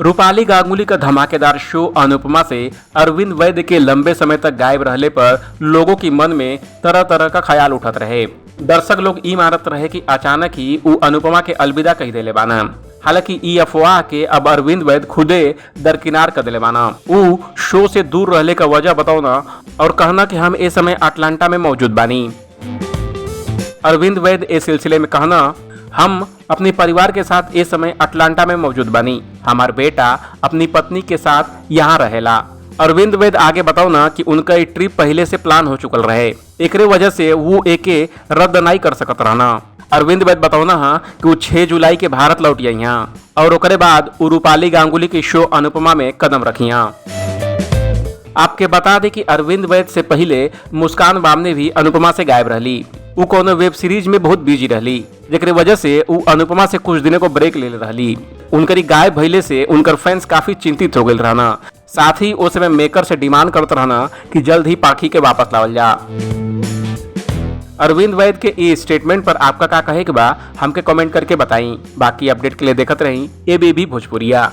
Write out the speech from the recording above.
रूपाली गांगुली का धमाकेदार शो अनुपमा से अरविंद वैद्य के लंबे समय तक गायब रहने पर लोगों की मन में तरह तरह का ख्याल उठत रहे। दर्शक लोग ई मानत रहे कि अचानक ही उ अनुपमा के अलविदा कह देले बाना। हालांकि ई अफवाह के अब अरविंद वैद्य खुदे दरकिनार कर दिले बाना। उ शो से दूर रहने का वजह बताओना और कहना कि हम इस समय अटलांटा में मौजूद बानी। अरविंद वैद्य इस सिलसिले में कहना, हम अपने परिवार के साथ इस समय अटलांटा में मौजूद बनी। हमार बेटा अपनी पत्नी के साथ यहाँ रहेला। अरविंद वैद्य आगे बताओ ना कि उनका ये ट्रिप पहले से प्लान हो चुकल रहे, एकरे वजह से वो एके रद्द नहीं कर सकत रहना। अरविंद वैद्य बताओ ना कि वो 6 जुलाई के भारत लौट यहाँ और ओकरे बाद रूपाली गांगुली के शो अनुपमा में कदम रखिया। आपके बता दें कि अरविंद वैद्य से पहले मुस्कान बामने भी अनुपमा से गायब रहली। उ कोनो वेब सीरीज में बहुत बिजी रहली, जेकरे वजह से उ अनुपमा से कुछ दिनों को ब्रेक ले रहली। उनकरी गायब भइले से उनकर फैंस काफी चिंतित हो गए रहना। साथ ही उस समय मेकर से डिमांड करते रहना कि जल्द ही पाखी के वापस लावल जा। अरविंद वैद्य के इस स्टेटमेंट पर आपका क्या कहे के बा हमके कमेंट करके बताई। बाकी अपडेट के लिए देखत रही एबीपी भोजपुरिया।